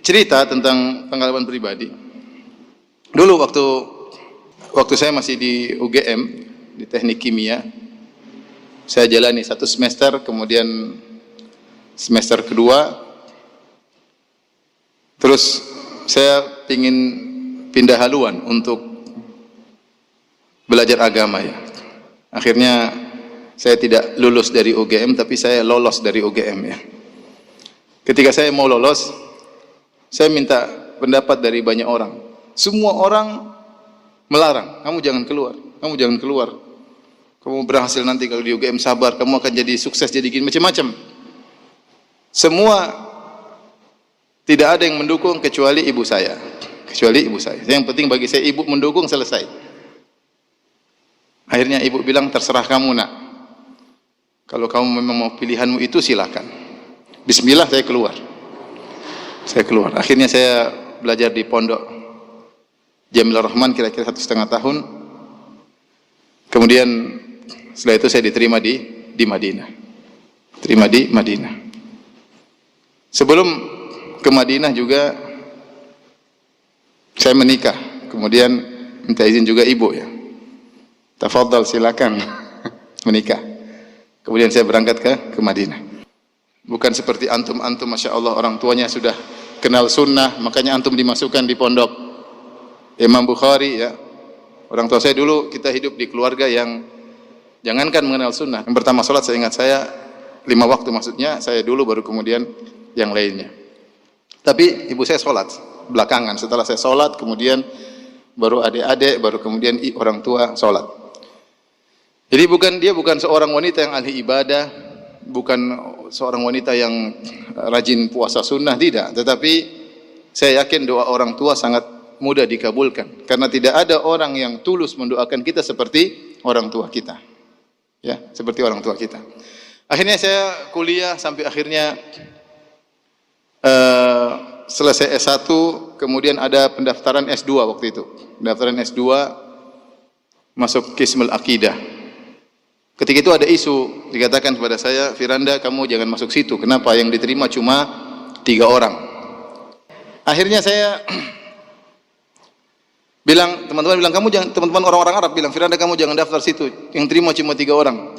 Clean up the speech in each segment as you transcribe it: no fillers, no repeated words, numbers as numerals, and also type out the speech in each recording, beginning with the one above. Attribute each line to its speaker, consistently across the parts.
Speaker 1: cerita tentang pengalaman pribadi. Dulu waktu saya masih di UGM, di Teknik Kimia, saya jalani 1 semester, kemudian semester kedua, terus saya ingin pindah haluan untuk belajar agama ya. Akhirnya saya tidak lulus dari UGM, tapi saya lolos dari UGM ya. Ketika saya mau lolos, saya minta pendapat dari banyak orang. Semua orang melarang, kamu jangan keluar, kamu jangan keluar. Kamu berhasil nanti kalau di UGM, sabar, kamu akan jadi sukses, jadi gini, macam-macam. Semua tidak ada yang mendukung kecuali ibu saya. Kecuali ibu saya. Yang penting bagi saya, ibu mendukung, selesai. Akhirnya ibu bilang, terserah kamu nak. Kalau kamu memang mau pilihanmu itu, silakan. Bismillah, saya keluar. Saya keluar. Akhirnya saya belajar di pondok Jamil Rahman kira-kira 1,5 tahun. Kemudian setelah itu saya diterima di Madinah. Terima di Madinah. Sebelum ke Madinah juga saya menikah. Kemudian minta izin juga ibu ya. Tafadhal, silakan menikah. Kemudian saya berangkat ke Madinah. Bukan seperti antum-antum, Masya Allah, orang tuanya sudah kenal sunnah, makanya antum dimasukkan di pondok Imam Bukhari ya. Orang tua saya dulu, kita hidup di keluarga yang jangankan mengenal sunnah. Yang pertama sholat, saya ingat saya 5 waktu maksudnya, saya dulu baru kemudian yang lainnya. Tapi ibu saya sholat belakangan, setelah saya sholat kemudian baru adik-adik, baru kemudian orang tua sholat. Jadi dia bukan seorang wanita yang ahli ibadah, bukan seorang wanita yang rajin puasa sunnah, tidak. Tetapi saya yakin doa orang tua sangat mudah dikabulkan, karena tidak ada orang yang tulus mendoakan kita seperti orang tua kita. Ya, seperti orang tua kita. Akhirnya saya kuliah sampai akhirnya selesai S1, kemudian ada pendaftaran S2 waktu itu. Pendaftaran S2 masuk Qismul Aqidah. Ketika itu ada isu, dikatakan kepada saya, Firanda, kamu jangan masuk situ. Kenapa? Yang diterima cuma 3 orang. Akhirnya saya bilang, teman-teman bilang, kamu jangan, teman-teman orang-orang Arab bilang, Firanda, kamu jangan daftar situ. Yang terima cuma 3 orang.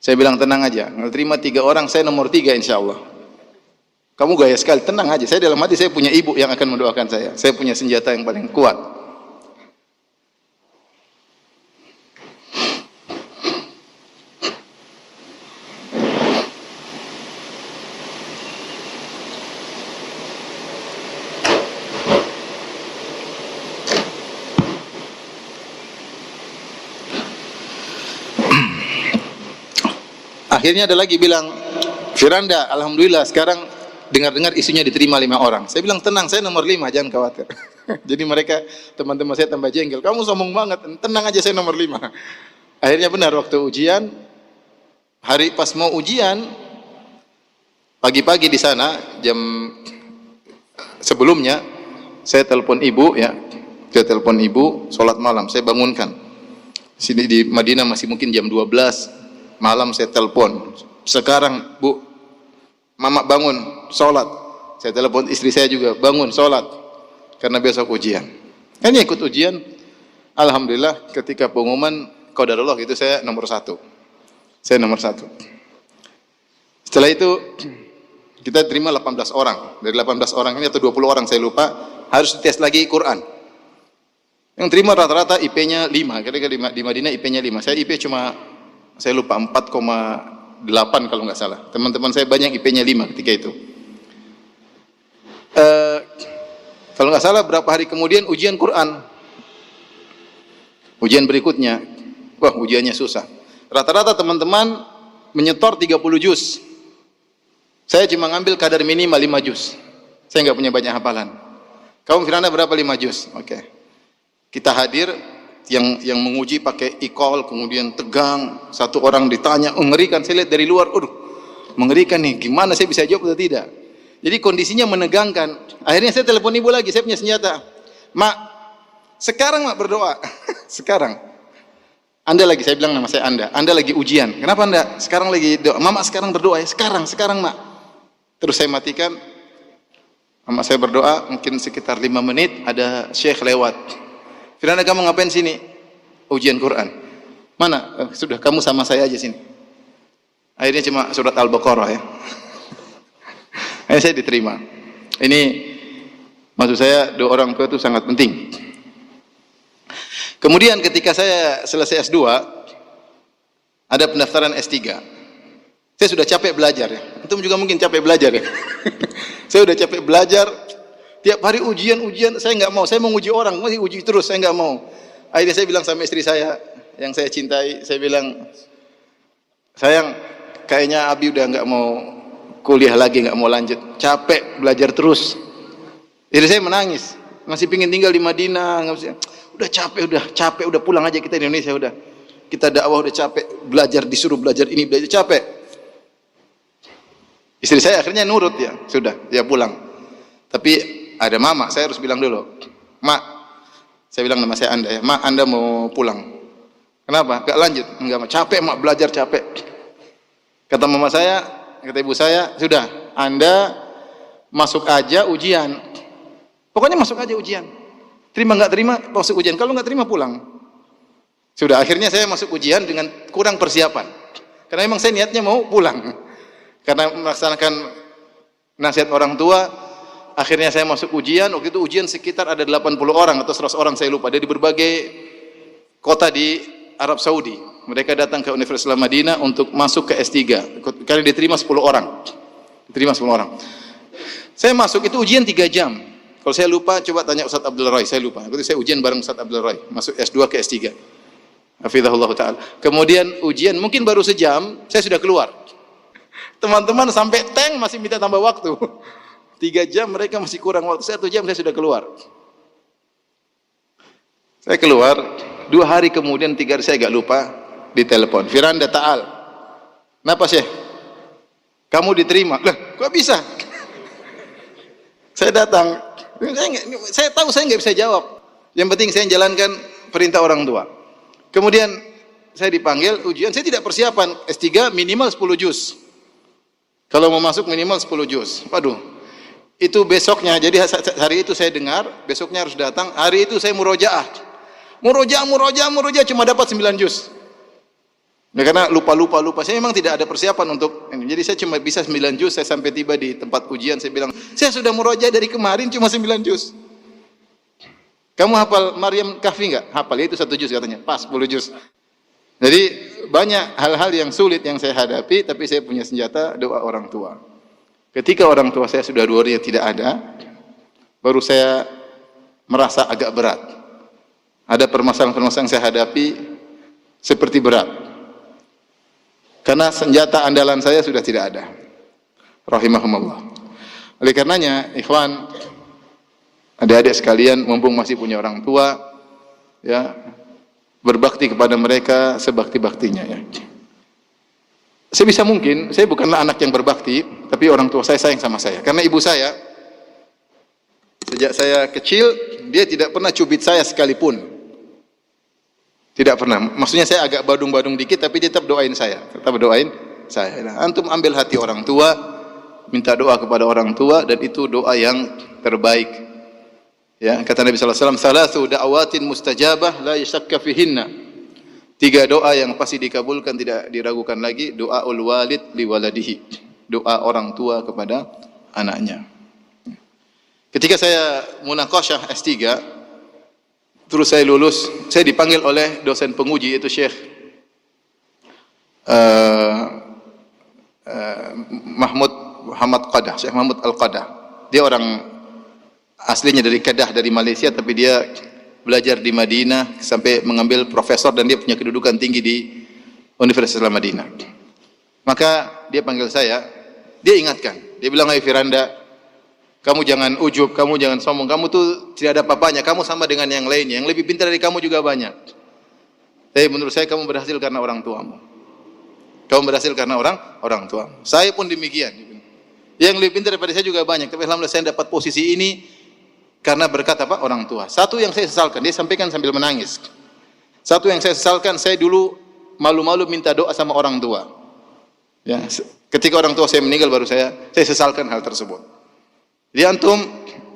Speaker 1: Saya bilang, tenang aja, yang terima 3 orang, saya nomor 3 insya Allah. Kamu gaya sekali, tenang aja. Saya dalam hati, saya punya ibu yang akan mendoakan saya. Saya punya senjata yang paling kuat. Akhirnya ada lagi bilang, Firanda, alhamdulillah sekarang dengar-dengar isunya diterima 5 orang. Saya bilang, tenang, saya nomor 5, jangan khawatir. Jadi mereka, teman-teman saya tambah jengkel, kamu sombong banget, tenang aja, saya nomor 5. Akhirnya benar, waktu ujian, hari pas mau ujian, pagi-pagi di sana, jam sebelumnya, saya telepon ibu ya, saya telepon ibu, sholat malam, saya bangunkan. Sini di Madinah masih mungkin jam 12 malam, saya telepon, sekarang bu, mama bangun, sholat. Saya telepon istri saya juga, bangun, sholat, karena besok ujian. Ini ikut ujian, alhamdulillah ketika pengumuman qadarullah itu saya nomor 1. Saya nomor 1. Setelah itu kita terima 18 orang. Dari 18 orang ini atau 20 orang saya lupa, harus dites lagi Quran. Yang terima rata-rata IP-nya 5. Kira-kira di Madinah IP-nya 5. Saya IP cuma, saya lupa, 4,8 kalau nggak salah. Teman-teman saya banyak IP-nya 5 ketika itu. Kalau nggak salah berapa hari kemudian ujian Quran. Ujian berikutnya, wah ujiannya susah. Rata-rata teman-teman menyetor 30 juz. Saya cuma ngambil kadar minimal 5 juz. Saya nggak punya banyak hafalan. Kamu Firanda berapa 5 juz? Oke. Kita hadir, yang menguji pakai e-call, kemudian tegang, satu orang ditanya, mengerikan. Saya lihat dari luar, mengerikan nih, gimana saya bisa jawab atau tidak. Jadi kondisinya menegangkan. Akhirnya saya telepon ibu lagi, saya punya senjata. Mak, sekarang mak berdoa. Sekarang. Anda lagi, saya bilang nama saya Anda lagi ujian. Kenapa Anda? Sekarang lagi doa. Mama sekarang berdoa ya, sekarang mak. Terus saya matikan. Sama saya berdoa, mungkin sekitar 5 menit, ada syekh lewat. Firanda, kamu ngapain sini? Ujian Quran. Mana? Sudah, kamu sama saya aja sini. Akhirnya cuma surat Al-Baqarah ya. Akhirnya saya diterima. Ini maksud saya, doa orang tua itu sangat penting. Kemudian ketika saya selesai S2, ada pendaftaran S3. Saya sudah capek belajar ya. Antum juga mungkin capek belajar ya. Saya udah capek belajar, tiap hari ujian, saya nggak mau. Saya mau uji orang, masih uji terus, saya nggak mau. Akhirnya saya bilang sama istri saya, yang saya cintai, saya bilang, sayang, kayaknya Abi udah nggak mau kuliah lagi, nggak mau lanjut. Capek belajar terus. Jadi saya menangis, masih pingin tinggal di Madinah, nggak bisa. Udah capek, udah pulang aja kita di Indonesia, udah. Kita dakwah udah capek, belajar disuruh belajar ini, belajar capek. Istri saya akhirnya nurut ya, sudah, dia pulang. Tapi ada mama, saya harus bilang dulu, Mak, saya bilang nama saya Anda ya, Mak, Anda mau pulang. Kenapa? Gak lanjut? Enggak, capek Mak, belajar capek. Kata mama saya, kata ibu saya, sudah, Anda masuk aja ujian. Pokoknya masuk aja ujian. Terima nggak terima, masuk ujian. Kalau nggak terima pulang. Sudah, akhirnya saya masuk ujian dengan kurang persiapan. Karena memang saya niatnya mau pulang. Karena melaksanakan nasihat orang tua, akhirnya saya masuk ujian. Waktu itu ujian sekitar ada 80 orang atau 100 orang, saya lupa. Dari berbagai kota di Arab Saudi. Mereka datang ke Universitas Madinah untuk masuk ke S3. Karena diterima 10 orang. Diterima 10 orang. Saya masuk itu ujian 3 jam. Kalau saya lupa, coba tanya Ustaz Abdul Roy, saya lupa. Waktu itu saya ujian bareng Ustaz Abdul Roy, masuk S2 ke S3. Hafizahullah Ta'ala. Kemudian ujian mungkin baru sejam, saya sudah keluar. Teman-teman sampai tank masih minta tambah waktu. 3 jam mereka masih kurang waktu, 1 jam saya sudah keluar. Saya keluar, 2 hari kemudian, 3 hari saya agak lupa, ditelepon. Firanda Ta'al. Kenapa Syekh? Kamu diterima. Lah, kok bisa? Saya datang. Saya tahu saya nggak bisa jawab. Yang penting saya jalankan perintah orang tua. Kemudian saya dipanggil ujian, saya tidak persiapan. S3 minimal 10 juz. Kalau mau masuk minimal 10 juz. Waduh, itu besoknya. Jadi hari itu saya dengar, besoknya harus datang. Hari itu saya murojaah. Murojaah cuma dapat 9 juz. Ya, karena lupa. Saya memang tidak ada persiapan untuk ini. Jadi saya cuma bisa 9 juz. Saya sampai tiba di tempat ujian, saya bilang, saya sudah murojaah dari kemarin cuma 9 juz. Kamu hafal Maryam Kahfi enggak? Hafal, itu 1 juz katanya. Pas 10 juz. Jadi banyak hal-hal yang sulit yang saya hadapi, tapi saya punya senjata doa orang tua. Ketika orang tua saya sudah 2 hari tidak ada, baru saya merasa agak berat. Ada permasalahan-permasalahan yang saya hadapi seperti berat. Karena senjata andalan saya sudah tidak ada. Rahimahumullah. Oleh karenanya, ikhwan, adik-adik sekalian, mumpung masih punya orang tua, ya, berbakti kepada mereka sebakti-baktinya ya. Sebisa mungkin, saya bukanlah anak yang berbakti, tapi orang tua saya sayang sama saya. Karena ibu saya, sejak saya kecil, dia tidak pernah cubit saya sekalipun. Tidak pernah. Maksudnya saya agak badung-badung dikit, tapi dia tetap doain saya. Tetap doain saya. Nah, antum ambil hati orang tua, minta doa kepada orang tua, dan itu doa yang terbaik. Ya, kata Nabi sallallahu alaihi wasallam, "Thalathu da'awatin mustajabah la yashakka fihinna." 3 doa yang pasti dikabulkan, tidak diragukan lagi. Doaul walid li waladihi. Doa orang tua kepada anaknya. Ketika saya munaqasyah S3, terus saya lulus, saya dipanggil oleh dosen penguji, yaitu Syekh Muhammad Qadah, Syekh Mahmud Al-Qadah. Dia orang aslinya dari Kedah, dari Malaysia, tapi dia belajar di Madinah sampai mengambil profesor, dan dia punya kedudukan tinggi di Universitas Madinah. Maka dia panggil saya, dia ingatkan, dia bilang, "Hai Firanda, kamu jangan ujub, kamu jangan sombong, kamu tuh tidak ada apa-apanya, kamu sama dengan yang lainnya, yang lebih pintar dari kamu juga banyak. Tapi menurut saya kamu berhasil karena orang tuamu. Kamu berhasil karena orang tuamu. Saya pun demikian. Yang lebih pintar daripada saya juga banyak, tapi alhamdulillah saya dapat posisi ini karena berkat apa? Orang tua. Satu yang saya sesalkan, dia sampaikan sambil menangis. Satu yang saya sesalkan, saya dulu malu-malu minta doa sama orang tua. Ya, ketika orang tua saya meninggal baru saya sesalkan hal tersebut. Jadi antum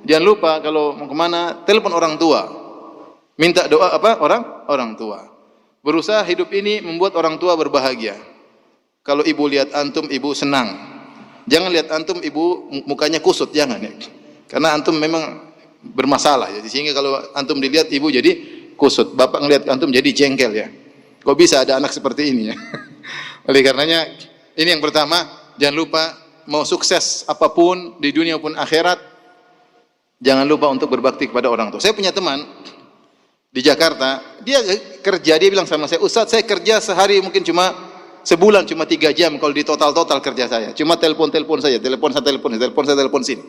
Speaker 1: jangan lupa kalau mau kemana, telepon orang tua. Minta doa apa? Orang tua. Berusaha hidup ini membuat orang tua berbahagia. Kalau ibu lihat antum, ibu senang. Jangan lihat antum, ibu mukanya kusut, jangan ya. Karena antum memang bermasalah ya. Sehingga kalau antum dilihat ibu jadi kusut, bapak ngelihat antum jadi jengkel ya. Kok bisa ada anak seperti ini ya? Oleh karenanya ini yang pertama, jangan lupa mau sukses apapun di dunia pun akhirat, jangan lupa untuk berbakti kepada orang tua. Saya punya teman di Jakarta, dia kerja, dia bilang sama saya, Ustaz, saya kerja sehari mungkin cuma sebulan cuma 3 jam kalau di total kerja saya. Cuma telepon saja, telepon sini.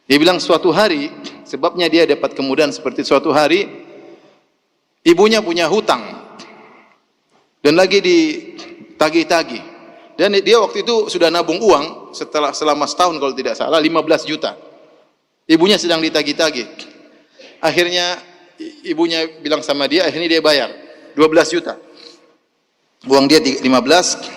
Speaker 1: Dia bilang suatu hari, sebabnya dia dapat kemudahan seperti suatu hari, ibunya punya hutang dan lagi ditagih-tagih. Dan dia waktu itu sudah nabung uang selama setahun kalau tidak salah 15 juta. Ibunya sedang ditagih-tagih. Akhirnya ibunya bilang sama dia, akhirnya dia bayar 12 juta. Uang dia 15,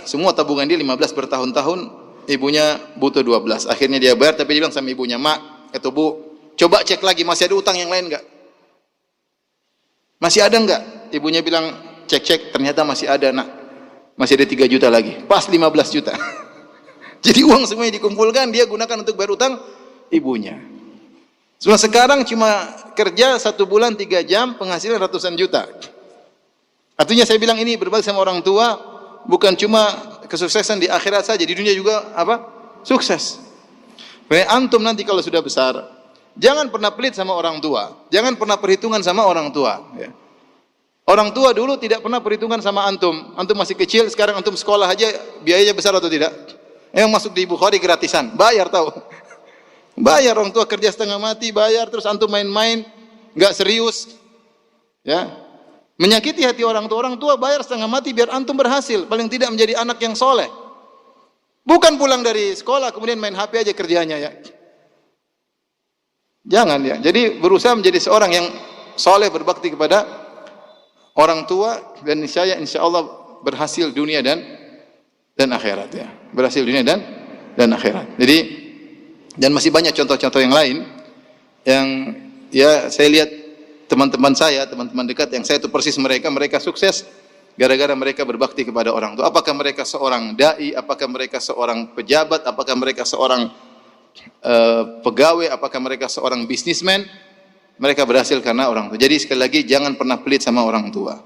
Speaker 1: semua tabungan dia 15 bertahun-tahun, ibunya butuh 12. Akhirnya dia bayar, tapi dia bilang sama ibunya, "Mak, atau Bu, coba cek lagi masih ada utang yang lain enggak? Masih ada enggak?" Ibunya bilang, "Cek, ternyata masih ada, Nak. Masih ada 3 juta lagi." Pas 15 juta. Jadi uang semuanya dikumpulkan, dia gunakan untuk bayar utang ibunya. Semua sekarang cuma kerja 1 bulan 3 jam, penghasilan ratusan juta. Artinya saya bilang ini berbakti sama orang tua bukan cuma kesuksesan di akhirat saja, di dunia juga apa? Sukses. Karena antum nanti kalau sudah besar, jangan pernah pelit sama orang tua, jangan pernah perhitungan sama orang tua. Ya. Orang tua dulu tidak pernah perhitungan sama antum. Antum masih kecil, sekarang antum sekolah aja biayanya besar atau tidak? Yang masuk di Bukhari gratisan, bayar tahu? Bayar, orang tua kerja setengah mati, bayar, terus antum main-main, nggak serius, ya. Menyakiti hati orang tua bayar setengah mati biar antum berhasil, paling tidak menjadi anak yang soleh. Bukan pulang dari sekolah kemudian main HP aja kerjanya ya. Jangan ya. Jadi berusaha menjadi seorang yang soleh, berbakti kepada orang tua, dan insya Allah berhasil dunia dan akhirat ya. Berhasil dunia dan akhirat. Jadi dan masih banyak contoh-contoh yang lain yang ya saya lihat teman-teman saya, teman-teman dekat yang saya itu persis mereka sukses gara-gara mereka berbakti kepada orang tua. Apakah mereka seorang dai, apakah mereka seorang pejabat, apakah mereka seorang pegawai, apakah mereka seorang bisnismen, mereka berhasil karena orang tua. Jadi sekali lagi jangan pernah pelit sama orang tua.